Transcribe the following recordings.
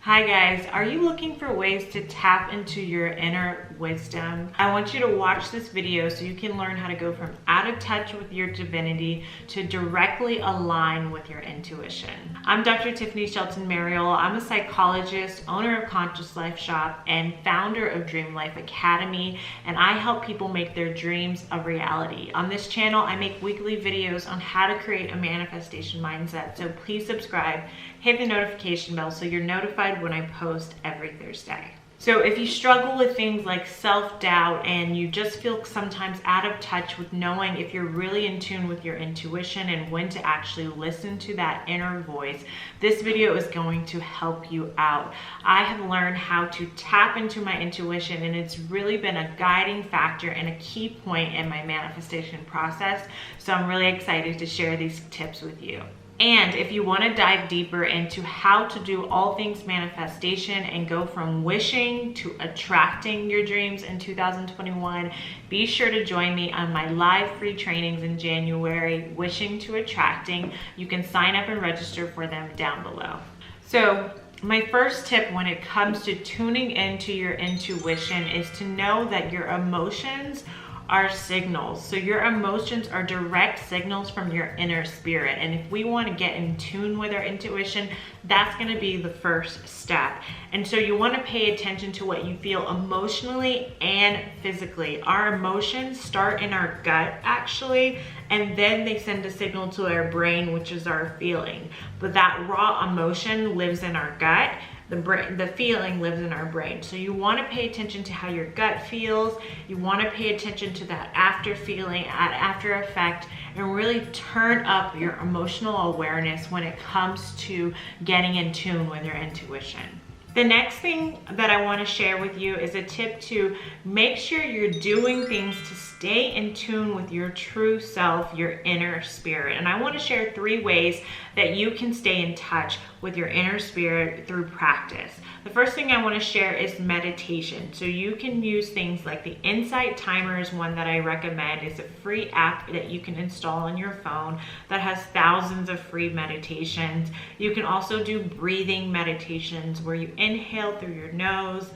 Hi guys, are you looking for ways to tap into your inner wisdom? I want you to watch this video so you can learn how to go from out of touch with your divinity to directly align with your intuition. I'm Dr. Tiffany Shelton Mariel. I'm a psychologist, owner of Conscious Life Shop, and founder of Dream Life Academy, and I help people make their dreams a reality. On this channel, I make weekly videos on how to create a manifestation mindset, so please subscribe, hit the notification bell so you're notified when I post every Thursday. So if you struggle with things like self-doubt and you just feel sometimes out of touch with knowing if you're really in tune with your intuition and when to actually listen to that inner voice, this video is going to help you out. I have learned how to tap into my intuition, and it's really been a guiding factor and a key point in my manifestation process. So I'm really excited to share these tips with you. And if you want to dive deeper into how to do all things manifestation and go from wishing to attracting your dreams in 2021, be sure to join me on my live free trainings in January, Wishing to Attracting. You can sign up and register for them down below. So my first tip when it comes to tuning into your intuition is to know that your emotions are signals. So your emotions are direct signals from your inner spirit. And if we want to get in tune with our intuition, that's going to be the first step. And so you want to pay attention to what you feel emotionally and physically. Our emotions start in our gut actually, and then they send a signal to our brain, which is our feeling. But that raw emotion lives in our gut. The feeling lives in our brain. So you want to pay attention to how your gut feels. You want to pay attention to that after feeling, after effect, and really turn up your emotional awareness when it comes to getting in tune with your intuition. The next thing that I want to share with you is a tip to make sure you're doing things to stay in tune with your true self, your inner spirit. And I want to share 3 ways that you can stay in touch with your inner spirit through practice. The first thing I want to share is meditation. So you can use things like the Insight Timer is one that I recommend. It's a free app that you can install on your phone that has thousands of free meditations. You can also do breathing meditations where you inhale through your nose,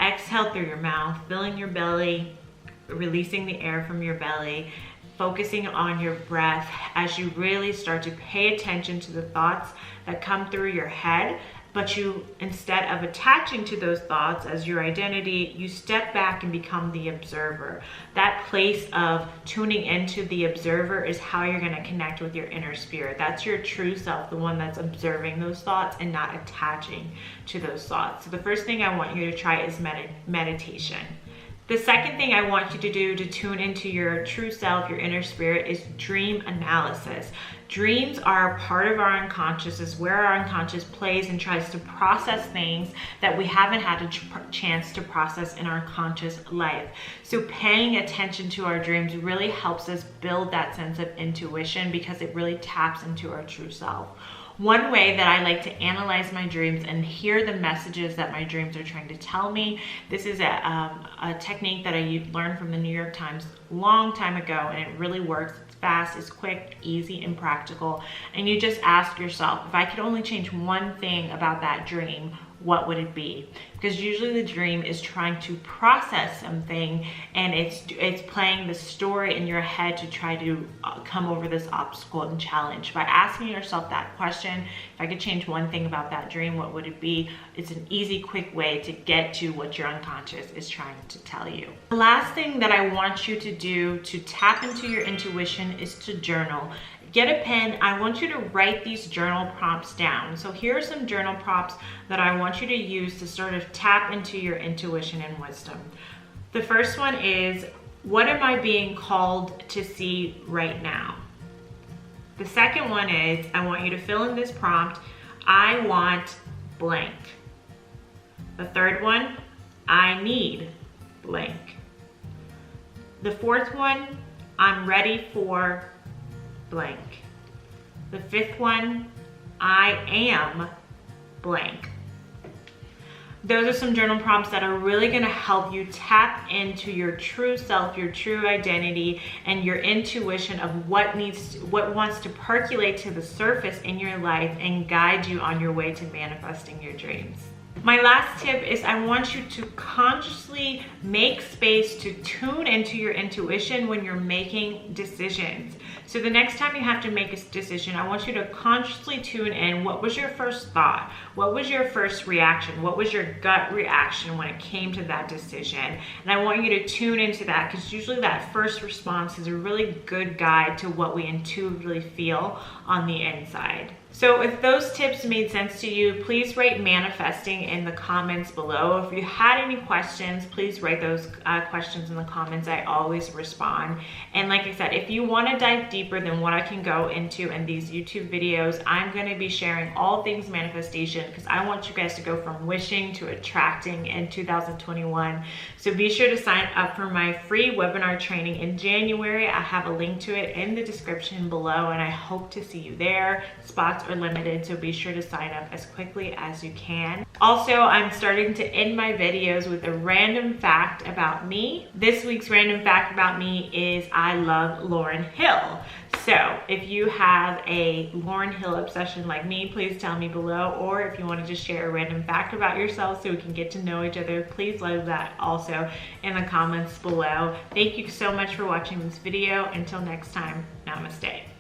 exhale through your mouth, filling your belly, releasing the air from your belly, focusing on your breath as you really start to pay attention to the thoughts that come through your head. But you, instead of attaching to those thoughts as your identity, you step back and become the observer. That place of tuning into the observer is how you're going to connect with your inner spirit. That's your true self, the one that's observing those thoughts and not attaching to those thoughts. So the first thing I want you to try is meditation. The second thing I want you to do to tune into your true self, your inner spirit, is dream analysis. Dreams are a part of our unconscious, is where our unconscious plays and tries to process things that we haven't had a chance to process in our conscious life. So paying attention to our dreams really helps us build that sense of intuition because it really taps into our true self. One way that I like to analyze my dreams and hear the messages that my dreams are trying to tell me, this is a technique that I learned from the New York Times a long time ago, and it really works. It's fast, it's quick, easy, and practical. And you just ask yourself, if I could only change one thing about that dream, what would it be? Because usually the dream is trying to process something, and it's playing the story in your head to try to come over this obstacle and challenge. By asking yourself that question, if I could change one thing about that dream, what would it be? It's an easy, quick way to get to what your unconscious is trying to tell you. The last thing that I want you to do to tap into your intuition is to journal. Get a pen. I want you to write these journal prompts down. So here are some journal prompts that I want you to use to sort of tap into your intuition and wisdom. The first one is, what am I being called to see right now? The second one is, I want you to fill in this prompt, I want blank. The third one, I need blank. The fourth one, I'm ready for blank. The fifth one, I am blank. Those are some journal prompts that are really going to help you tap into your true self, your true identity, and your intuition of what wants to percolate to the surface in your life and guide you on your way to manifesting your dreams. My last tip is I want you to consciously make space to tune into your intuition when you're making decisions. So the next time you have to make a decision, I want you to consciously tune in. What was your first thought? What was your first reaction? What was your gut reaction when it came to that decision? And I want you to tune into that, because usually that first response is a really good guide to what we intuitively feel on the inside. So if those tips made sense to you, please write manifesting in the comments below. If you had any questions, please write those questions in the comments. I always respond. And like I said, if you want to dive deeper than what I can go into in these YouTube videos, I'm going to be sharing all things manifestation, because I want you guys to go from wishing to attracting in 2021. So be sure to sign up for my free webinar training in January. I have a link to it in the description below, and I hope to see you there. Spots are limited, so be sure to sign up as quickly as you can. Also, I'm starting to end my videos with a random fact about me. This week's random fact about me is I love Lauryn Hill. So if you have a Lauryn Hill obsession like me, please tell me below. Or if you want to just share a random fact about yourself so we can get to know each other, please leave that also in the comments below. Thank you so much for watching this video. Until next time, namaste.